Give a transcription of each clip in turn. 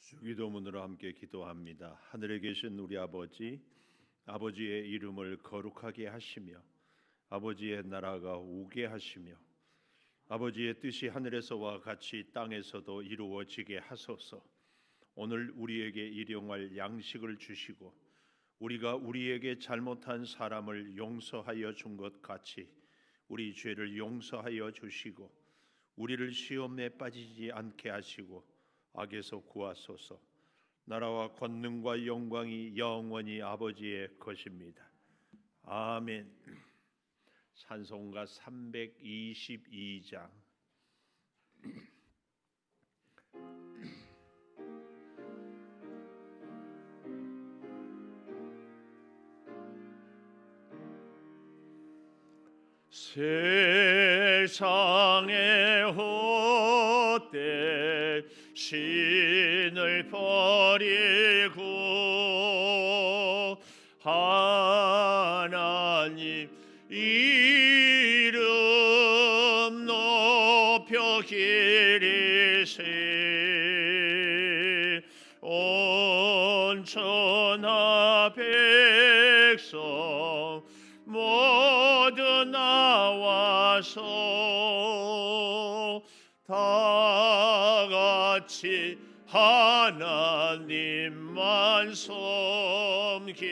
주기도문으로 함께 기도합니다. 하늘에 계신 우리 아버지, 아버지의 이름을 거룩하게 하시며 아버지의 나라가 오게 하시며 아버지의 뜻이 하늘에서와 같이 땅에서도 이루어지게 하소서. 오늘 우리에게 일용할 양식을 주시고 우리가 우리에게 잘못한 사람을 용서하여 준 것 같이 우리 죄를 용서하여 주시고 우리를 시험에 빠지지 않게 하시고 악에서 구하소서. 나라와 권능과 영광이 영원히 아버지의 것입니다. 아멘. 찬송가 322장. 세상의 헛된 신을 버리고 하나님 이름 높여 기리세. 온 천하 백성 모두 나와서 다같이 하나님만 섬기세.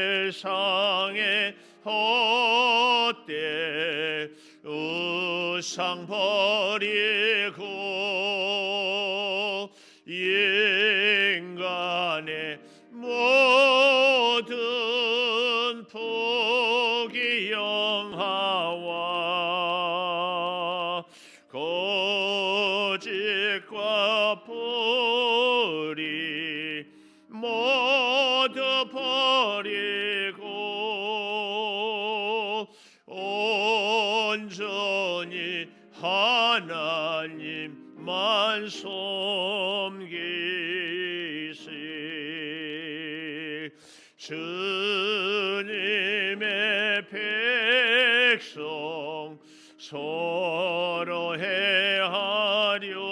세상의 헛된 우상 버리고 인간의 모든 복이 영하와 거짓과 불의 모두 버리고 온전히 하나님만 섬기세. 주님의 백성 서로 해하려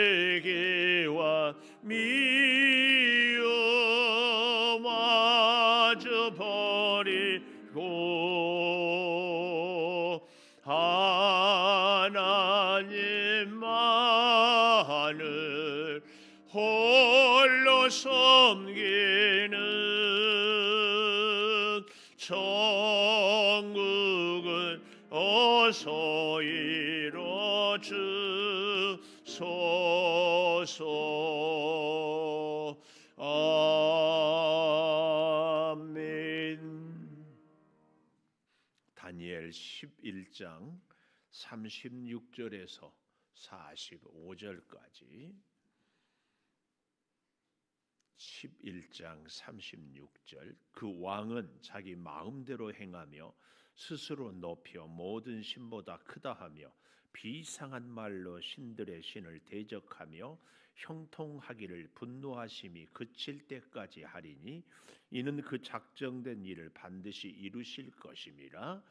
시기와 미움 마저 버리고 하나님만을 홀로 섬기는 천국을 어서 이뤄주소서. 아멘. 다니엘 11장 36절에서 45절까지 11장 36절. 그 왕은 자기 마음대로 행하며 스스로 높여 모든 신보다 크다 하며 비상한 말로 신들의 신을 대적하며 형통하기를 분노하심이 그칠 때까지 하리니 이는 그 작정된 일을 반드시 이루실 것임이라.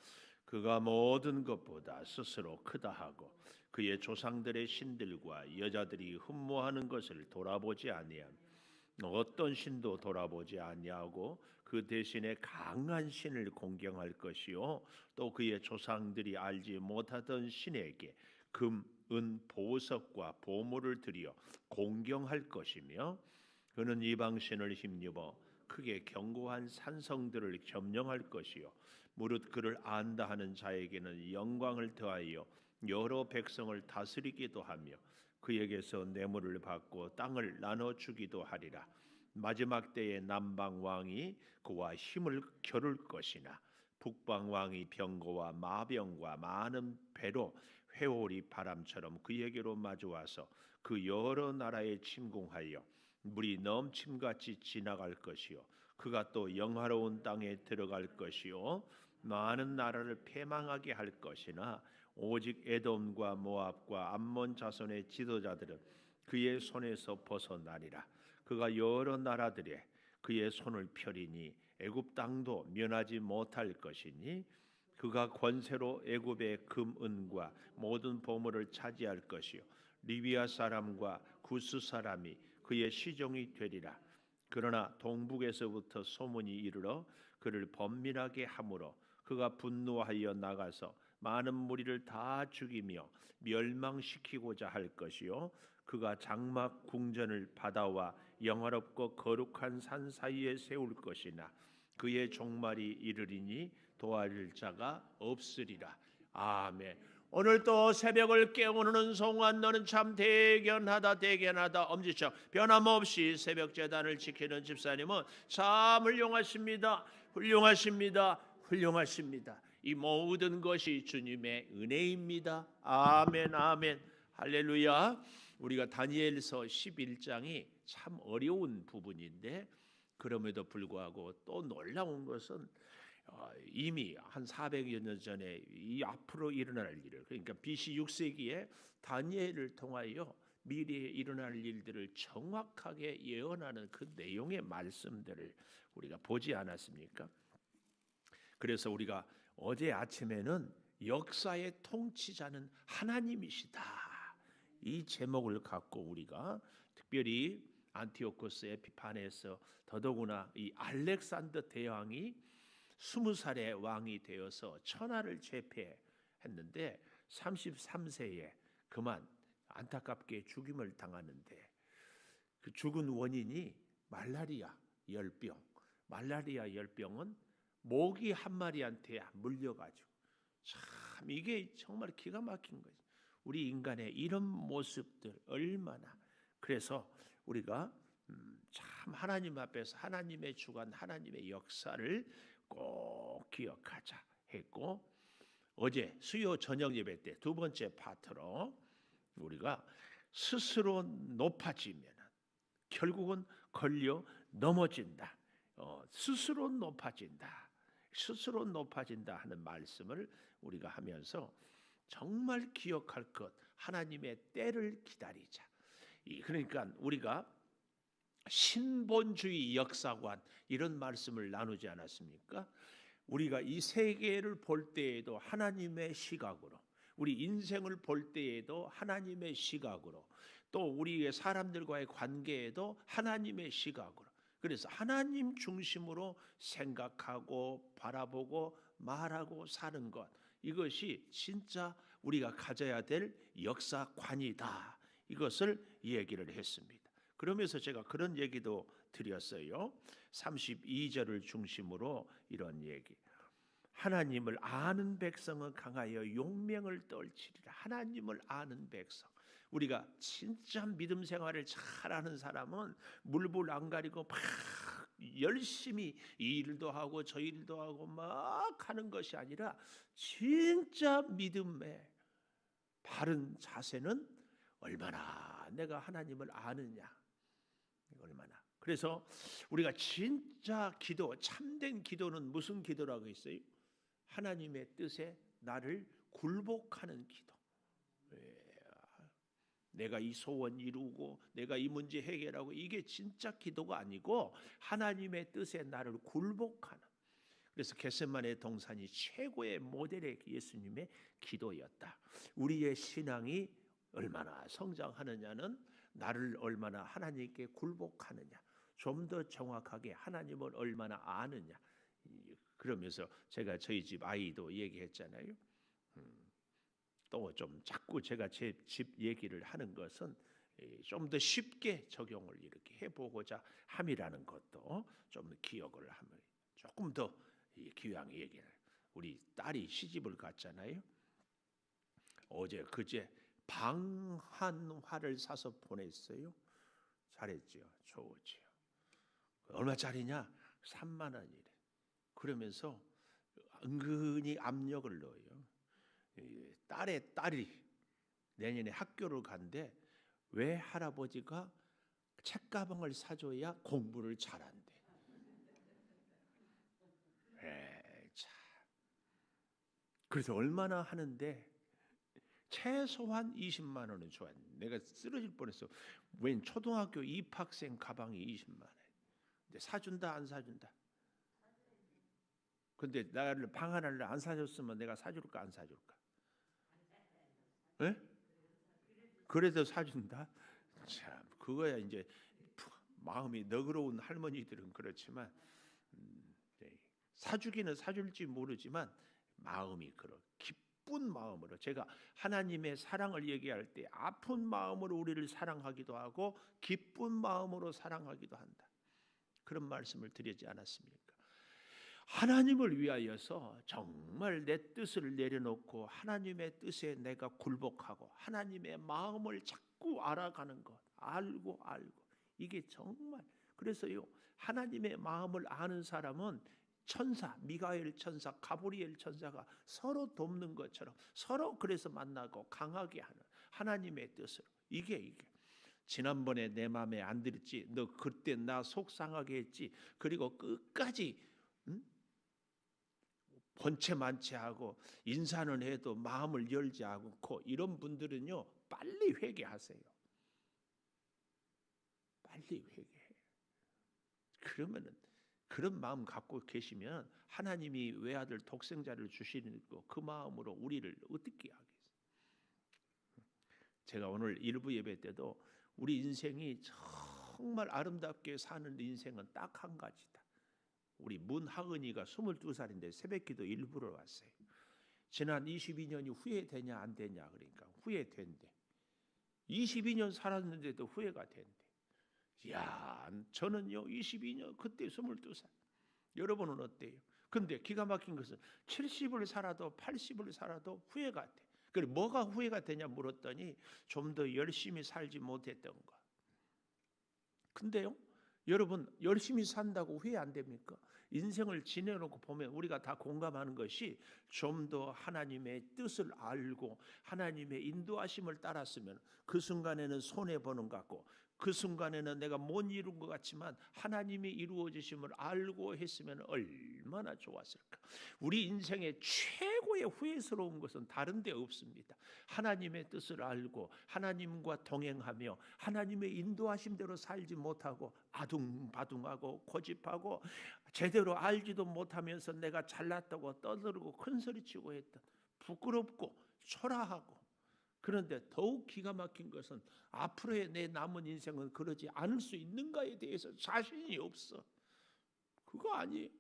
그가 모든 것보다 스스로 크다 하고 그의 조상들의 신들과 여자들이 흠모하는 것을 돌아보지 아니하며 어떤 신도 돌아보지 아니하고 그 대신에 강한 신을 공경할 것이요 또 그의 조상들이 알지 못하던 신에게 금, 은, 보석과 보물을 드려 공경할 것이며 그는 이방 신을 힘입어 크게 견고한 산성들을 점령할 것이요 무릇 그를 안다 하는 자에게는 영광을 더하여 여러 백성을 다스리기도 하며 그에게서 뇌물을 받고 땅을 나눠주기도 하리라. 마지막 때에 남방 왕이 그와 힘을 겨룰 것이나 북방 왕이 병거와 마병과 많은 배로 회오리 바람처럼 그에게로 마주와서 그 여러 나라에 침공하여 물이 넘침같이 지나갈 것이요 그가 또 영화로운 땅에 들어갈 것이요 많은 나라를 패망하게 할 것이나 오직 에돔과 모압과 암몬 자손의 지도자들은 그의 손에서 벗어나리라. 그가 여러 나라들에 그의 손을 펴리니 애굽 땅도 면하지 못할 것이니 그가 권세로 애굽의 금은과 모든 보물을 차지할 것이요 리비아 사람과 구스 사람이 그의 시종이 되리라. 그러나 동북에서부터 소문이 이르러 그를 번민하게 하므로 그가 분노하여 나가서 많은 무리를 다 죽이며 멸망시키고자 할 것이요 그가 장막 궁전을 바다와 영화롭고 거룩한 산 사이에 세울 것이나 그의 종말이 이르리니 도와줄 자가 없으리라. 아멘. 오늘 또 새벽을 깨우는 송환 너는 참 대견하다 엄지척 변함없이 새벽 제단을 지키는 집사님은 참 훌륭하십니다. 이 모든 것이 주님의 은혜입니다. 아멘 아멘 할렐루야. 우리가 다니엘서 11장이 참 어려운 부분인데 그럼에도 불구하고 또 놀라운 것은 이미 한 400여 년 전에 이 앞으로 일어날 일을 그러니까 BC 6세기에 다니엘을 통하여 미래에 일어날 일들을 정확하게 예언하는 그 내용의 말씀들을 우리가 보지 않았습니까? 그래서 우리가 어제 아침에는 역사의 통치자는 하나님이시다 이 제목을 갖고 우리가 특별히 안티오코스 에피파네에서 더더구나 이 알렉산더 대왕이 20살의 왕이 되어서 천하를 제패했는데 33세에 그만 안타깝게 죽임을 당하는데 그 죽은 원인이 말라리아 열병은 모기 한 마리한테 물려가지고 참 이게 정말 기가 막힌 거죠. 우리 인간의 이런 모습들 얼마나 그래서 우리가 참 하나님 앞에서 하나님의 주관 하나님의 역사를 꼭 기억하자 했고 어제 수요 저녁 예배 때 두 번째 파트로 우리가 스스로 높아지면 결국은 걸려 넘어진다. 스스로 높아진다 하는 말씀을 우리가 하면서 정말 기억할 것 하나님의 때를 기다리자. 그러니까 우리가 신본주의 역사관 이런 말씀을 나누지 않았습니까? 우리가 이 세계를 볼 때에도 하나님의 시각으로 우리 인생을 볼 때에도 하나님의 시각으로 또 우리의 사람들과의 관계에도 하나님의 시각으로 그래서 하나님 중심으로 생각하고 바라보고 말하고 사는 것 이것이 진짜 우리가 가져야 될 역사관이다. 이것을 얘기를 했습니다. 그러면서 제가 그런 얘기도 드렸어요. 32절을 중심으로 이런 얘기. 하나님을 아는 백성은 강하여 용맹을 떨치리라. 하나님을 아는 백성. 우리가 진짜 믿음 생활을 잘하는 사람은 물불 안 가리고 막 열심히 이 일도 하고 저 일도 하고 막 하는 것이 아니라 진짜 믿음의 바른 자세는 얼마나 내가 하나님을 아느냐. 얼마나. 그래서 우리가 진짜 기도, 참된 기도는 무슨 기도라고 했어요? 하나님의 뜻에 나를 굴복하는 기도. 내가 이 소원 이루고 내가 이 문제 해결하고 이게 진짜 기도가 아니고 하나님의 뜻에 나를 굴복하는. 그래서 겟세마네 동산이 최고의 모델의 예수님의 기도였다. 우리의 신앙이 얼마나 성장하느냐는 나를 얼마나 하나님께 굴복하느냐, 좀 더 정확하게 하나님을 얼마나 아느냐. 그러면서 제가 저희 집 아이도 얘기했잖아요. 또 좀 자꾸 제가 제 집 얘기를 하는 것은 좀 더 쉽게 적용을 이렇게 해보고자 함이라는 것도 좀 기억을 하면 조금 더 귀한 얘기를. 우리 딸이 시집을 갔잖아요. 어제 그제 방한화를 사서 보냈어요. 잘했죠. 좋지요. 얼마짜리냐? 3만 원이래. 그러면서 은근히 압력을 넣어요. 딸이 내년에 학교를 간대. 왜 할아버지가 책가방을 사줘야 공부를 잘한대. 참. 그래서 얼마나 하는데 최소한 20만 원은 줘야 돼. 내가 쓰러질 뻔했어. 웬 초등학교 입학생 가방이 20만 원. 근데 사준다 안 사준다? 근데 나를 방 하나를 안 사줬으면 내가 사줄까 안 사줄까? 예? 그래도 사준다. 참 그거야 이제 마음이 너그러운 할머니들은 그렇지만 네, 사주기는 사줄지 모르지만 마음이 그런 기쁜 마음으로 제가 하나님의 사랑을 얘기할 때 아픈 마음으로 우리를 사랑하기도 하고 기쁜 마음으로 사랑하기도 한다. 그런 말씀을 드리지 않았습니까? 하나님을 위하여서 정말 내 뜻을 내려놓고 하나님의 뜻에 내가 굴복하고 하나님의 마음을 자꾸 알아가는 것, 알고 이게 정말 그래서요 하나님의 마음을 아는 사람은 천사 미가엘 천사 가브리엘 천사가 서로 돕는 것처럼 서로 그래서 만나고 강하게 하는 하나님의 뜻으로 이게 지난번에 내 마음에 안 들었지 너 그때 나 속상하게 했지 그리고 끝까지 번체만체하고 인사는 해도 마음을 열지 않고 이런 분들은요 빨리 회개하세요. 빨리 회개해. 그러면은 그런 마음 갖고 계시면 하나님이 외아들 독생자를 주시는 거 그 마음으로 우리를 어떻게 하겠어요? 제가 오늘 일부 예배 때도 우리 인생이 정말 아름답게 사는 인생은 딱 한 가지다. 우리 문하은이가 22살인데 새벽기도 일부러 왔어요. 지난 22년이 후회되냐 안 되냐 그러니까 후회된대. 22년 살았는데도 후회가 된대. 야, 저는요 22년 그때 22살. 여러분은 어때요? 근데 기가 막힌 것은 70을 살아도 80을 살아도 후회가 돼. 그래 뭐가 후회가 되냐 물었더니 좀 더 열심히 살지 못했던 거. 근데요, 여러분 열심히 산다고 후회 안 됩니까? 인생을 지내놓고 보면 우리가 다 공감하는 것이 좀 더 하나님의 뜻을 알고 하나님의 인도하심을 따랐으면 그 순간에는 손해보는 것 같고 그 순간에는 내가 못 이룬 것 같지만 하나님이 이루어 주심을 알고 했으면 얼마나 좋았을까. 우리 인생의 최고의 후회스러운 것은 다른 데 없습니다. 하나님의 뜻을 알고 하나님과 동행하며 하나님의 인도하심대로 살지 못하고 아둥바둥하고 고집하고 제대로 알지도 못하면서 내가 잘났다고 떠들고 큰소리치고 했던 부끄럽고 초라하고 그런데 더욱 기가 막힌 것은 앞으로의 내 남은 인생은 그러지 않을 수 있는가에 대해서 자신이 없어. 그거 아니에요.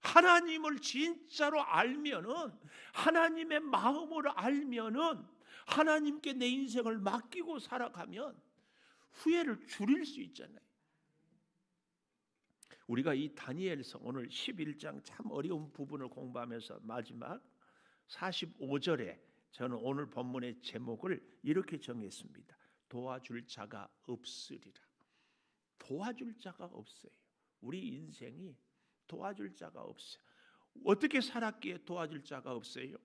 하나님을 진짜로 알면은 하나님의 마음을 알면은 하나님께 내 인생을 맡기고 살아가면 후회를 줄일 수 있잖아요. 우리가 이 다니엘서 오늘 11장 참 어려운 부분을 공부하면서 마지막 45절에 저는 오늘 본문의 제목을 이렇게 정했습니다. 도와줄 자가 없으리라. 도와줄 자가 없어요. 우리 인생이 도와줄 자가 없어요. 어떻게 살았기에 도와줄 자가 없어요?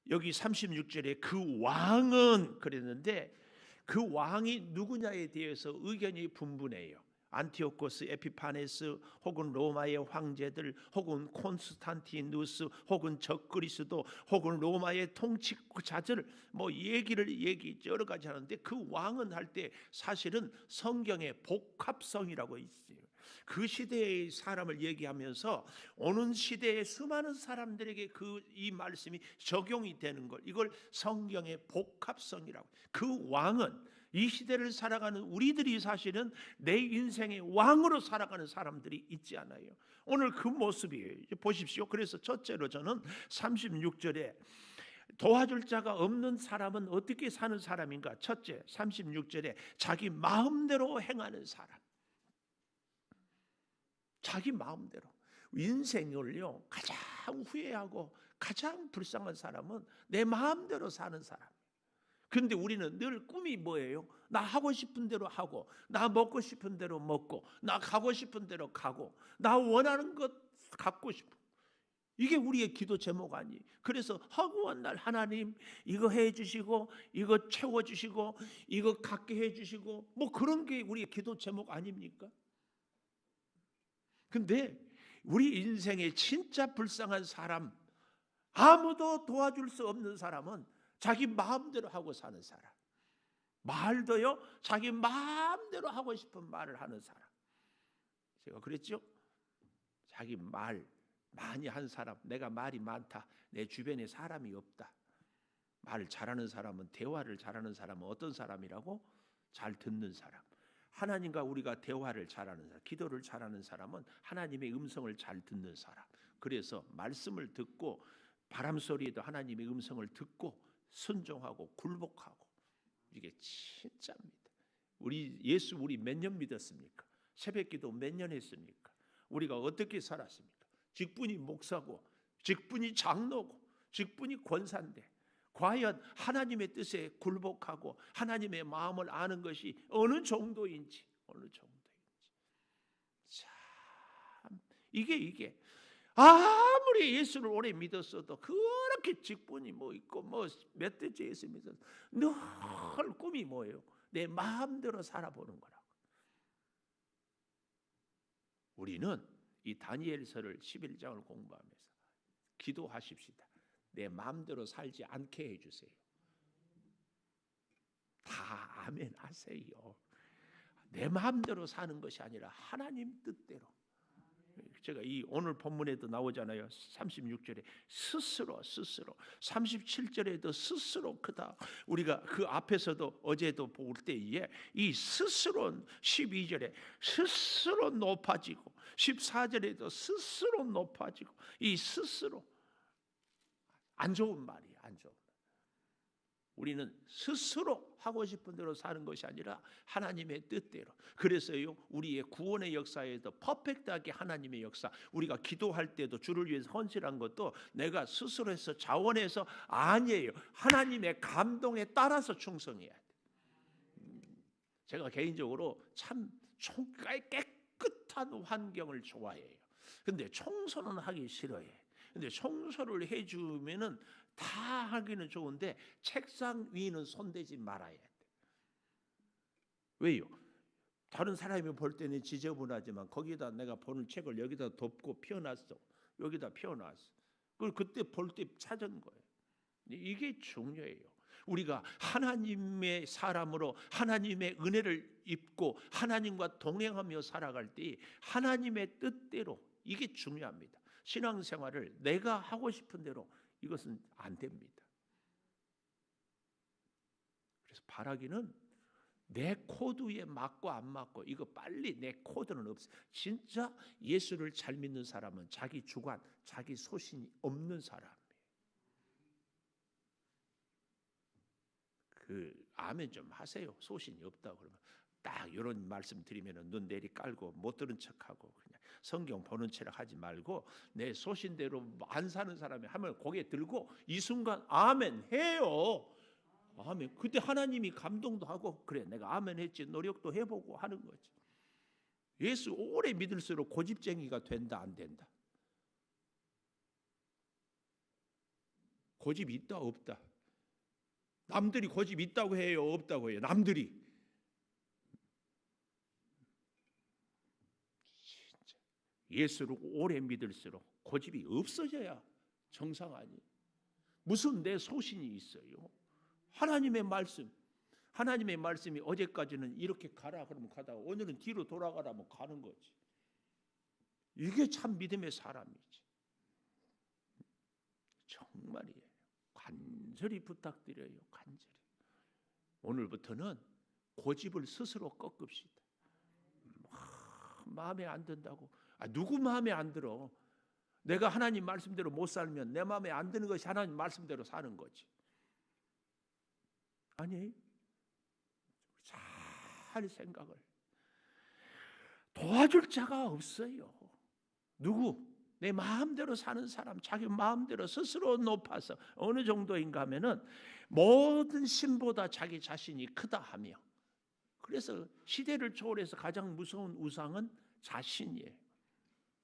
여기 36절에 그 왕은 그랬는데 그 왕이 누구냐에 대해서 의견이 분분해요. 안티오코스 에피파네스 혹은 로마의 황제들 혹은 콘스탄티누스 혹은 적그리스도 혹은 로마의 통치자들 얘기 여러 가지 하는데 그 왕은 할 때 사실은 성경의 복합성이라고 있어요. 그 시대의 사람을 얘기하면서 오는 시대의 수많은 사람들에게 이 말씀이 적용이 되는 걸 이걸 성경의 복합성이라고. 그 왕은 이 시대를 살아가는 우리들이 사실은 내 인생의 왕으로 살아가는 사람들이 있지 않아요. 오늘 그 모습이에요. 보십시오. 그래서 첫째로 저는 36절에 도와줄 자가 없는 사람은 어떻게 사는 사람인가? 첫째 36절에 자기 마음대로 행하는 사람. 자기 마음대로. 인생을요 가장 후회하고 가장 불쌍한 사람은 내 마음대로 사는 사람. 근데 우리는 늘 꿈이 뭐예요? 나 하고 싶은 대로 하고 나 먹고 싶은 대로 먹고 나 가고 싶은 대로 가고 나 원하는 것 갖고 싶어. 이게 우리의 기도 제목 아니에요. 그래서 허구한 날 하나님 이거 해주시고 이거 채워주시고 이거 갖게 해주시고 그런 게 우리의 기도 제목 아닙니까? 근데 우리 인생의 진짜 불쌍한 사람, 아무도 도와줄 수 없는 사람은 자기 마음대로 하고 사는 사람. 말도요 자기 마음대로 하고 싶은 말을 하는 사람. 제가 그랬죠? 자기 말 많이 한 사람, 내가 말이 많다, 내 주변에 사람이 없다. 말 잘하는 사람은, 대화를 잘하는 사람은 어떤 사람이라고? 잘 듣는 사람. 하나님과 우리가 대화를 잘하는 사람, 기도를 잘하는 사람은 하나님의 음성을 잘 듣는 사람. 그래서 말씀을 듣고 바람 소리에도 하나님의 음성을 듣고 순종하고 굴복하고, 이게 진짜입니다. 예수 우리 몇 년 믿었습니까? 새벽기도 몇 년 했습니까? 우리가 어떻게 살았습니까? 직분이 목사고, 직분이 장로고, 직분이 권사인데 과연 하나님의 뜻에 굴복하고 하나님의 마음을 아는 것이 어느 정도인지, 참 이게 아무리 예수를 오래 믿었어도 그렇게 직분이 뭐 있고 뭐 몇 대째 예수 믿어도 늘 꿈이 뭐예요? 내 마음대로 살아보는 거라고. 우리는 이 다니엘서를 11장을 공부하면서 기도하십시다. 내 마음대로 살지 않게 해주세요. 다 아멘 하세요. 내 마음대로 사는 것이 아니라 하나님 뜻대로. 제가 이 오늘 본문에도 나오잖아요. 36절에 스스로, 37절에도 스스로 크다. 우리가 그 앞에서도 어제도 볼 때에 이 스스로, 12절에 스스로 높아지고 14절에도 스스로 높아지고, 이 스스로 안 좋은 말이에요. 안 좋은 말. 우리는 스스로 하고 싶은 대로 사는 것이 아니라 하나님의 뜻대로. 그래서요, 우리의 구원의 역사에도 퍼펙트하게 하나님의 역사, 우리가 기도할 때도 주를 위해서 헌신한 것도 내가 스스로 해서 자원해서 아니에요. 하나님의 감동에 따라서 충성해야 돼. 제가 개인적으로 참 깨끗한 환경을 좋아해요. 근데 청소는 하기 싫어해. 근데 청소를 해주면은 다 하기는 좋은데 책상 위는 손대지 말아야 돼. 왜요? 다른 사람이 볼 때는 지저분하지만 거기다 내가 보는 책을 여기다 덮고 펴놨어. 여기다 펴놨어. 그걸 그때 볼 때 찾은 거예요. 이게 중요해요. 우리가 하나님의 사람으로 하나님의 은혜를 입고 하나님과 동행하며 살아갈 때 하나님의 뜻대로, 이게 중요합니다. 신앙생활을 내가 하고 싶은 대로, 이것은 안 됩니다. 그래서 바라기는 내 코드에 맞고 안 맞고, 이거 빨리 내 코드는 없어. 진짜 예수를 잘 믿는 사람은 자기 주관, 자기 소신이 없는 사람이에요. 아멘 좀 하세요. 소신이 없다고 그러면 딱 이런 말씀 드리면 눈 내리 깔고 못 들은 척하고 그냥 성경 보는 척 하지 말고 내 소신대로 안 사는 사람이 하면 고개 들고 이 순간 아멘 해요. 아멘. 그때 하나님이 감동도 하고, 그래 내가 아멘 했지, 노력도 해보고 하는 거지. 예수 오래 믿을수록 고집쟁이가 된다 안 된다? 고집 있다 없다? 남들이 고집 있다고 해요 없다고 해요? 남들이. 진짜 예수를 오래 믿을수록 고집이 없어져야 정상 아니에요. 무슨 내 소신이 있어요? 하나님의 말씀이 어제까지는 이렇게 가라 그러면 가다가 오늘은 뒤로 돌아가라면 가는 거지. 이게 참 믿음의 사람이지. 정말이에요. 간절히 부탁드려요. 간절히. 오늘부터는 고집을 스스로 꺾읍시다. 마음에 안 든다고. 누구 마음에 안 들어? 내가 하나님 말씀대로 못 살면 내 마음에 안 드는 것이 하나님 말씀대로 사는 거지. 아니, 잘 생각을. 도와줄 자가 없어요. 누구? 내 마음대로 사는 사람, 자기 마음대로 스스로 높아서 어느 정도인가 하면은 모든 신보다 자기 자신이 크다 하며, 그래서 시대를 초월해서 가장 무서운 우상은 자신이에요.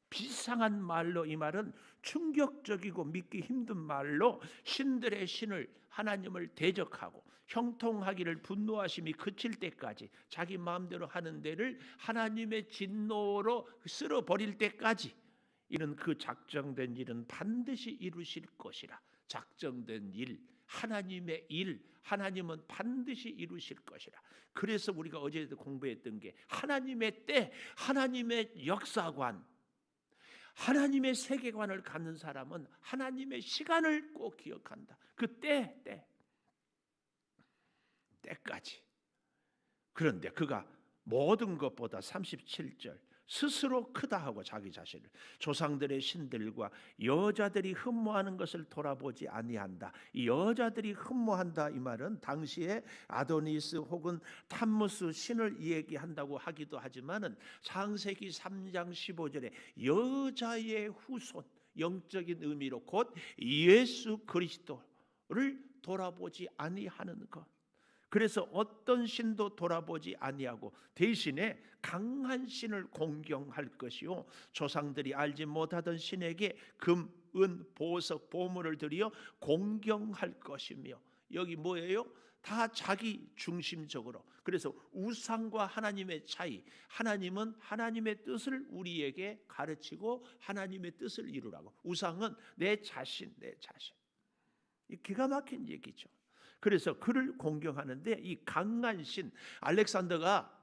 비상한 말로, 이 말은 충격적이고 믿기 힘든 말로 신들의 신을, 하나님을 대적하고 형통하기를 분노하심이 그칠 때까지 자기 마음대로 하는 데를 하나님의 진노로 쓸어버릴 때까지, 이는 그 작정된 일은 반드시 이루실 것이라. 작정된 일, 하나님의 일, 하나님은 반드시 이루실 것이라. 그래서 우리가 어제도 공부했던 게 하나님의 때, 하나님의 역사관, 하나님의 세계관을 갖는 사람은 하나님의 시간을 꼭 기억한다. 그 때까지. 그런데 그가 모든 것보다 37절 스스로 크다 하고 자기 자신을 조상들의 신들과 여자들이 흠모하는 것을 돌아보지 아니한다. 이 여자들이 흠모한다 이 말은 당시에 아도니스 혹은 탐무스 신을 얘기한다고 하기도 하지만은 창세기 3장 15절에 여자의 후손, 영적인 의미로 곧 예수 그리스도를 돌아보지 아니하는 것. 그래서 어떤 신도 돌아보지 아니하고 대신에 강한 신을 공경할 것이요 조상들이 알지 못하던 신에게 금, 은, 보석, 보물을 드려 공경할 것이며, 여기 뭐예요? 다 자기 중심적으로. 그래서 우상과 하나님의 차이, 하나님은 하나님의 뜻을 우리에게 가르치고 하나님의 뜻을 이루라고, 우상은 내 자신. 이 기가 막힌 얘기죠. 그래서 그를 공경하는데 이 강한 신 알렉산더가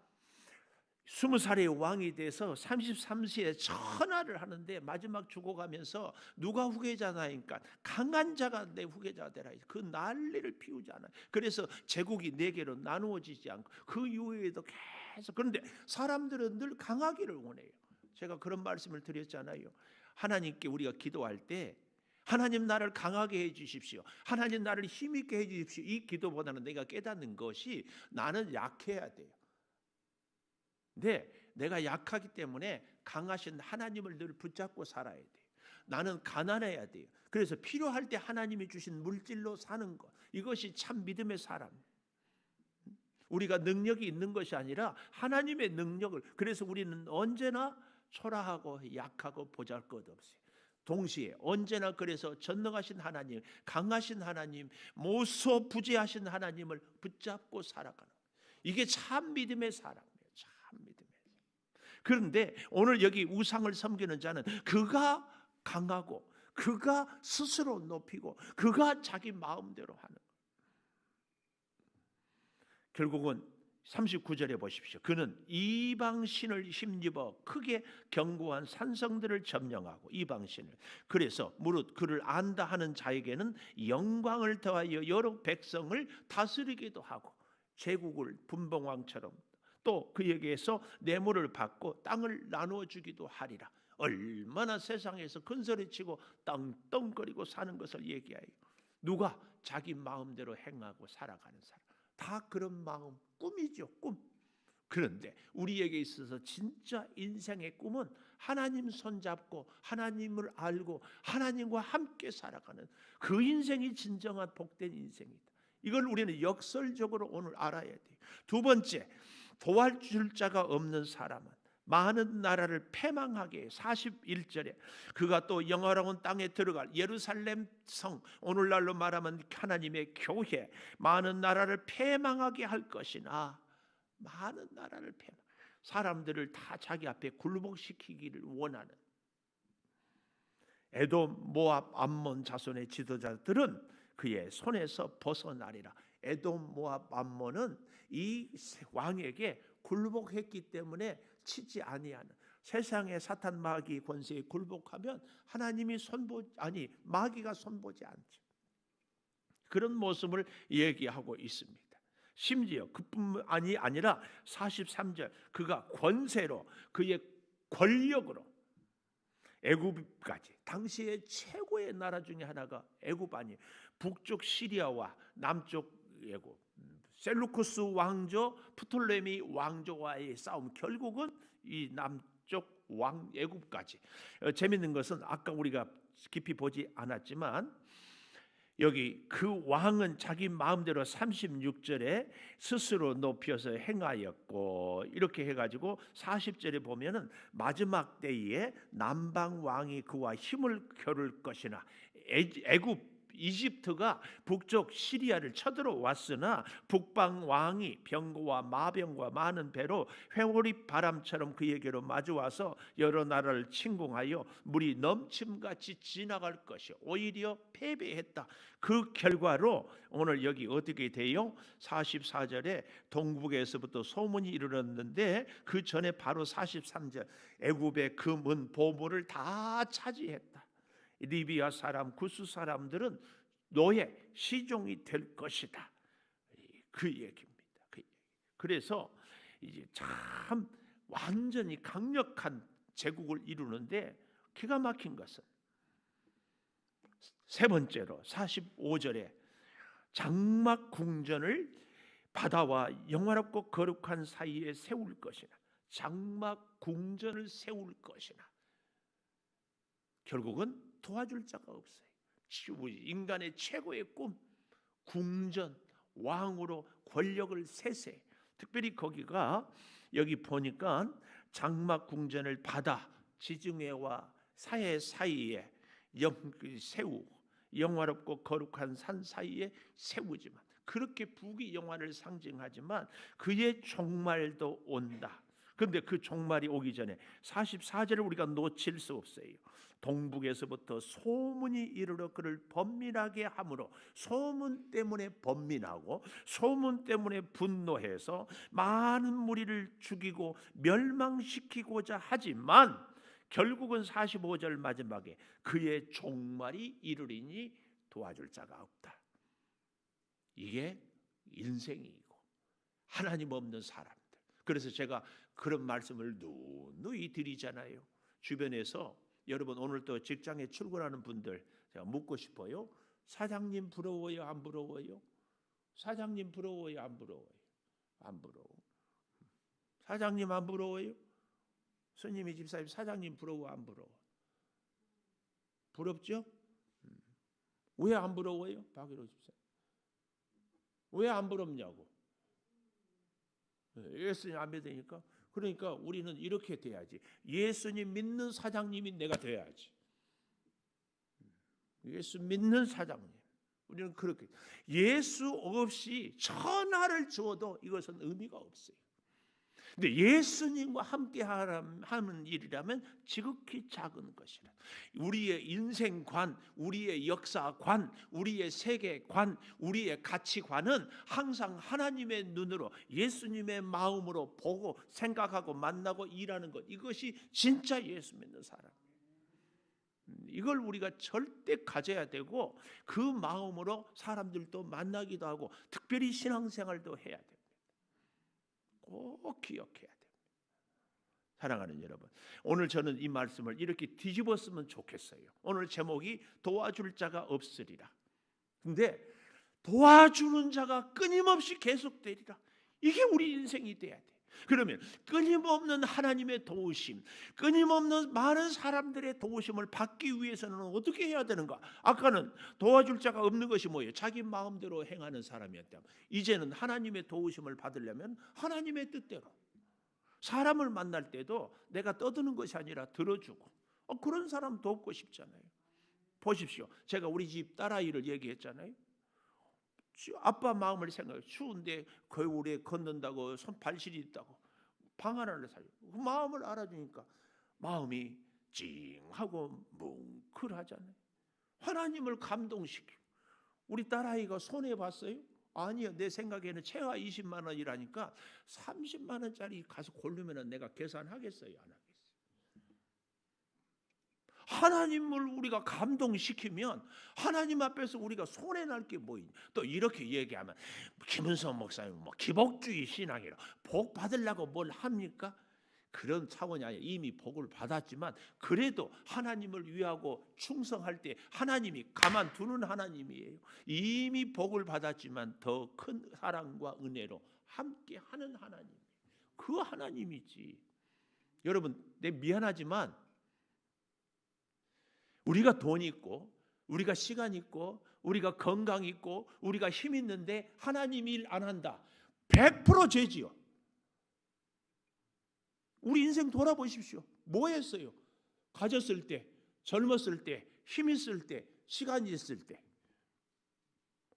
20살의 왕이 돼서 33세에 천하를 하는데 마지막 죽어가면서 누가 후계자나니까 강한 자가 내 후계자가 되라. 그 난리를 피우지 않아요. 그래서 제국이 4개로 나누어지지 않고 그 이후에도 계속. 그런데 사람들은 늘 강하기를 원해요. 제가 그런 말씀을 드렸잖아요. 하나님께 우리가 기도할 때 하나님 나를 강하게 해주십시오, 하나님 나를 힘있게 해주십시오, 이 기도보다는 내가 깨닫는 것이 나는 약해야 돼요. 근데 내가 약하기 때문에 강하신 하나님을 늘 붙잡고 살아야 돼요. 나는 가난해야 돼요. 그래서 필요할 때 하나님이 주신 물질로 사는 것, 이것이 참 믿음의 사람. 우리가 능력이 있는 것이 아니라 하나님의 능력을. 그래서 우리는 언제나 초라하고 약하고 보잘것없어요. 동시에 언제나 그래서 전능하신 하나님, 강하신 하나님, 모소부지하신 하나님을 붙잡고 살아가는, 이게 참 믿음의 사람이에요. 참 믿음의 사람. 그런데 오늘 여기 우상을 섬기는 자는 그가 강하고 그가 스스로 높이고 그가 자기 마음대로 하는 거예요. 결국은 39절에 보십시오. 그는 이방신을 힘입어 크게 견고한 산성들을 점령하고, 이방신을. 그래서 무릇 그를 안다 하는 자에게는 영광을 더하여 여러 백성을 다스리기도 하고 제국을 분봉왕처럼 또 그에게서 뇌물을 받고 땅을 나누어 주기도 하리라. 얼마나 세상에서 큰소리치고 떵떵거리고 사는 것을 얘기해요. 누가? 자기 마음대로 행하고 살아가는 사람. 다 그런 마음, 꿈이죠, 꿈. 그런데 우리에게 있어서 진짜 인생의 꿈은 하나님 손잡고 하나님을 알고 하나님과 함께 살아가는 그 인생이 진정한 복된 인생이다. 이걸 우리는 역설적으로 오늘 알아야 돼요. 두 번째, 도와줄 자가 없는 사람은 많은 나라를 패망하게. 41절에 그가 또 영화로운 땅에 들어갈 예루살렘 성, 오늘날로 말하면 하나님의 교회, 많은 나라를 패망하게 할 것이나. 많은 나라를 패망, 사람들을 다 자기 앞에 굴복시키기를 원하는 에돔, 모압, 암몬 자손의 지도자들은 그의 손에서 벗어나리라. 에돔, 모압, 암몬은 이 왕에게 굴복했기 때문에 치지 아니하는, 세상의 사탄 마귀 권세에 굴복하면 하나님이 마귀가 손보지 않죠. 그런 모습을 얘기하고 있습니다. 심지어 그뿐만이 아니라 43절 그가 권세로, 그의 권력으로 애굽까지, 당시의 최고의 나라 중에 하나가 애굽 아니에요. 북쪽 시리아와 남쪽 애굽, 셀루쿠스 왕조, 프톨레미 왕조와의 싸움, 결국은 이 남쪽 왕 애굽까지. 재밌는 것은 아까 우리가 깊이 보지 않았지만 여기 그 왕은 자기 마음대로 36절에 스스로 높여서 행하였고, 이렇게 해가지고 40절에 보면은 마지막 때에 남방 왕이 그와 힘을 겨룰 것이나, 애굽 이집트가 북쪽 시리아를 쳐들어왔으나 북방 왕이 병거와 마병과 많은 배로 회오리 바람처럼 그에게로 마주와서 여러 나라를 침공하여 물이 넘침같이 지나갈 것이 오히려 패배했다. 그 결과로 오늘 여기 어떻게 돼요? 44절에 동북에서부터 소문이 이르렀는데 그 전에 바로 43절 애굽의 금은 보물을 다 차지했다. 리비아 사람, 구스 사람들은 노예, 시종이 될 것이다. 그 얘기입니다. 그래서 이제 참 완전히 강력한 제국을 이루는데 기가 막힌 것은 세 번째로 45절에 장막 궁전을 바다와 영화롭고 거룩한 사이에 세울 것이나 장막 궁전을 세울 것이나 결국은 도와줄 자가 없어요. 인간의 최고의 꿈, 궁전, 왕으로 권력을 세세. 특별히 거기가 여기 보니까 장막 궁전을 바다, 지중해와 사해 사이에 세우고 영화롭고 거룩한 산 사이에 세우지만 그렇게 북이 영화를 상징하지만 그의 종말도 온다. 그런데 그 종말이 오기 전에 44절을 우리가 놓칠 수 없어요. 동북에서부터 소문이 이르러 그를 번민하게 하므로 소문 때문에 번민하고 소문 때문에 분노해서 많은 무리를 죽이고 멸망시키고자 하지만 결국은 45절 마지막에 그의 종말이 이르리니 도와줄 자가 없다. 이게 인생이고 하나님 없는 사람들. 그래서 제가 그런 말씀을 누누이 드리잖아요. 주변에서 여러분 오늘 또 직장에 출근하는 분들 제가 묻고 싶어요. 사장님 부러워요? 안 부러워요? 사장님 부러워요? 안 부러워요? 안 부러워. 사장님 안 부러워요? 스님이 집사님 사장님 부러워? 안 부러워? 부럽죠? 왜 안 부러워요? 박일호 집사님 왜 안 부럽냐고. 예수님 안 믿으니까. 그러니까 우리는 이렇게 돼야지. 예수님 믿는 사장님이 내가 돼야지. 예수 믿는 사장님. 우리는 그렇게. 예수 없이 천하를 주어도 이것은 의미가 없어요. 근데 예수님과 함께 하는 일이라면 지극히 작은 것이라. 우리의 인생관, 우리의 역사관, 우리의 세계관, 우리의 가치관은 항상 하나님의 눈으로 예수님의 마음으로 보고 생각하고 만나고 일하는 것. 이것이 진짜 예수 믿는 사람. 이걸 우리가 절대 가져야 되고 그 마음으로 사람들도 만나기도 하고 특별히 신앙생활도 해야 됩니다. 꼭 기억해야 됩니다. 사랑하는 여러분, 오늘 저는 이 말씀을 이렇게 뒤집었으면 좋겠어요. 오늘 제목이 도와줄 자가 없으리라. 근데 도와주는 자가 끊임없이 계속되리라. 이게 우리 인생이 돼야 돼. 그러면 끊임없는 하나님의 도우심, 끊임없는 많은 사람들의 도우심을 받기 위해서는 어떻게 해야 되는가? 아까는 도와줄 자가 없는 것이 뭐예요? 자기 마음대로 행하는 사람이었다면 이제는 하나님의 도우심을 받으려면 하나님의 뜻대로 사람을 만날 때도 내가 떠드는 것이 아니라 들어주고 그런 사람 돕고 싶잖아요. 보십시오. 제가 우리 집 딸아이를 얘기했잖아요. 아빠 마음을 생각해. 추운데 겨울에 걷는다고 손 발실이 있다고 방 하나를 사요. 그 마음을 알아주니까 마음이 찡하고 뭉클하잖아요. 하나님을 감동시키고. 우리 딸아이가 손해봤어요? 아니요. 내 생각에는 최하 20만 원이라니까 30만 원짜리 가서 고르면 내가 계산하겠어요? 안 하겠어요? 하나님을 우리가 감동시키면 하나님 앞에서 우리가 손해날 게 뭐 있냐. 또 이렇게 얘기하면 김은성 목사님 뭐 기복주의 신앙이라 복 받으려고 뭘 합니까? 그런 차원이 아니라 이미 복을 받았지만 그래도 하나님을 위하고 충성할 때 하나님이 가만두는 하나님이에요. 이미 복을 받았지만 더 큰 사랑과 은혜로 함께하는 하나님. 그 하나님이지. 여러분, 내 미안하지만 우리가 돈 있고 우리가 시간 있고 우리가 건강 있고 우리가 힘 있는데 하나님 일 안 한다. 100% 죄지요. 우리 인생 돌아보십시오. 뭐 했어요? 가졌을 때, 젊었을 때, 힘 있을 때, 시간이 있을 때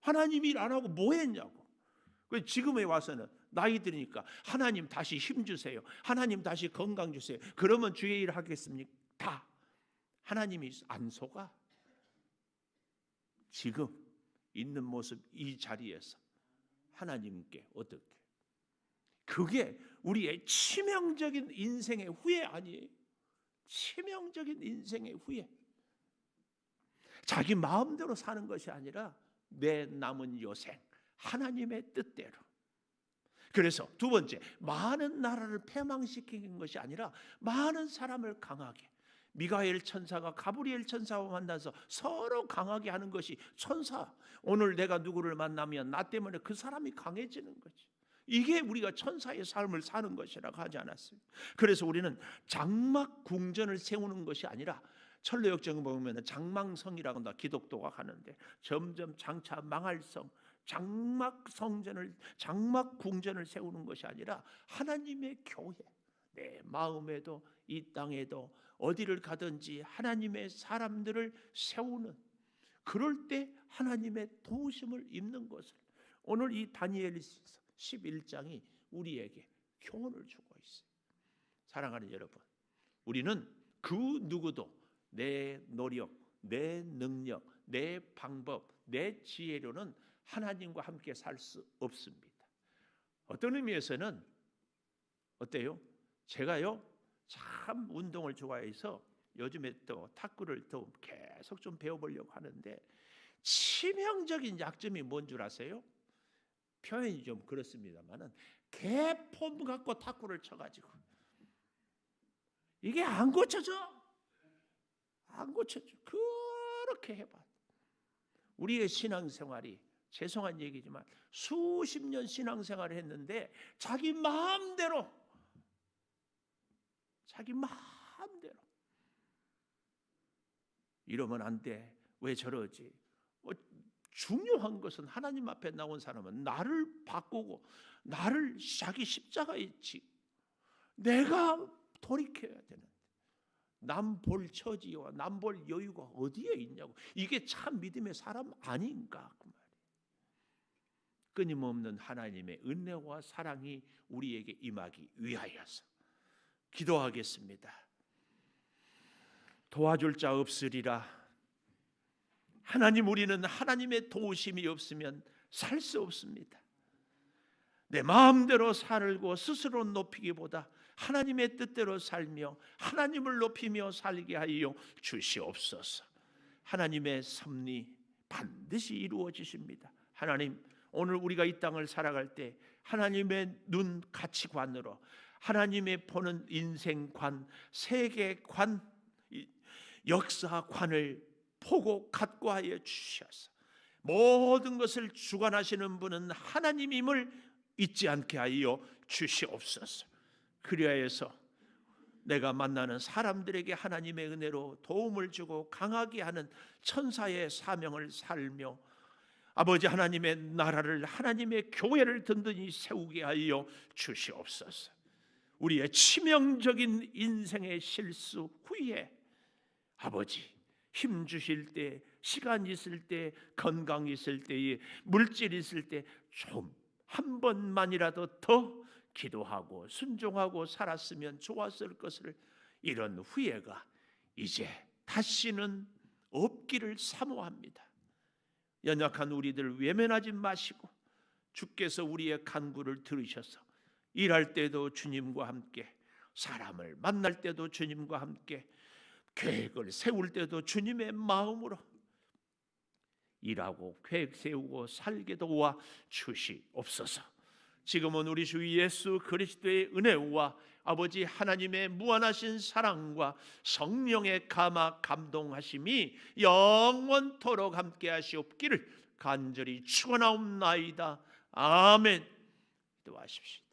하나님 일 안 하고 뭐 했냐고. 지금에 와서는 나이 드니까 하나님 다시 힘 주세요. 하나님 다시 건강 주세요. 그러면 주의 일 하겠습니까? 다 하나님이 안 속아. 지금 있는 모습 이 자리에서 하나님께 어떻게? 그게 우리의 치명적인 인생의 후회 아니에요? 치명적인 인생의 후회. 자기 마음대로 사는 것이 아니라 내 남은 여생 하나님의 뜻대로. 그래서 두 번째, 많은 나라를 패망시키는 것이 아니라 많은 사람을 강하게. 미가엘 천사가 가브리엘 천사와 만나서 서로 강하게 하는 것이 천사. 오늘 내가 누구를 만나면 나 때문에 그 사람이 강해지는 거지. 이게 우리가 천사의 삶을 사는 것이라고 하지 않았어요? 그래서 우리는 장막 궁전을 세우는 것이 아니라, 철로역정 보면 장망성이라고 나 기독교가 하는데, 점점 장차 망할 성, 장막 성전을, 장막 궁전을 세우는 것이 아니라 하나님의 교회, 내 마음에도 이 땅에도 어디를 가든지 하나님의 사람들을 세우는, 그럴 때 하나님의 도우심을 입는 것을 오늘 이 다니엘서 11장이 우리에게 교훈을 주고 있어요. 사랑하는 여러분, 우리는 그 누구도 내 노력, 내 능력, 내 방법, 내 지혜로는 하나님과 함께 살 수 없습니다. 어떤 의미에서는 어때요? 제가요 참 운동을 좋아해서 요즘에 또 탁구를 또 계속 좀 배워보려고 하는데, 치명적인 약점이 뭔 줄 아세요? 표현이 좀 그렇습니다만은 개폼 갖고 탁구를 쳐가지고 이게 안 고쳐져. 안 고쳐져. 그렇게 해봐. 우리의 신앙생활이, 죄송한 얘기지만 수십 년 신앙생활을 했는데 자기 마음대로 이러면 안 돼. 왜 저러지? 중요한 것은 하나님 앞에 나온 사람은 나를 바꾸고 나를 자기 십자가에 지고 내가 돌이켜야 되는데, 남 볼 처지와 남 볼 여유가 어디에 있냐고. 이게 참 믿음의 사람 아닌가 그 말이에요. 끊임없는 하나님의 은혜와 사랑이 우리에게 임하기 위하여서 기도하겠습니다. 도와줄 자 없으리라. 하나님, 우리는 하나님의 도우심이 없으면 살 수 없습니다. 내 마음대로 살고 스스로 높이기보다 하나님의 뜻대로 살며 하나님을 높이며 살게 하여 주시옵소서. 하나님의 섭리 반드시 이루어지십니다. 하나님, 오늘 우리가 이 땅을 살아갈 때 하나님의 눈 가치관으로, 하나님의 보는 인생관, 세계관, 역사관을 보고 갖고 하여 주셔서 모든 것을 주관하시는 분은 하나님임을 잊지 않게 하여 주시옵소서. 그리하여서 내가 만나는 사람들에게 하나님의 은혜로 도움을 주고 강하게 하는 천사의 사명을 살며 아버지 하나님의 나라를, 하나님의 교회를 든든히 세우게 하여 주시옵소서. 우리의 치명적인 인생의 실수 후에 아버지 힘 주실 때, 시간 있을 때, 건강 있을 때에, 물질 있을 때 좀 한 번만이라도 더 기도하고 순종하고 살았으면 좋았을 것을, 이런 후회가 이제 다시는 없기를 사모합니다. 연약한 우리들 외면하지 마시고 주께서 우리의 간구를 들으셔서 일할 때도 주님과 함께, 사람을 만날 때도 주님과 함께, 계획을 세울 때도 주님의 마음으로 일하고 계획 세우고 살게 도와 주시옵소서. 지금은 우리 주 예수 그리스도의 은혜와 아버지 하나님의 무한하신 사랑과 성령의 감화 감동하심이 영원토록 함께 하시옵기를 간절히 축원하옵나이다. 아멘. 기도하십시오.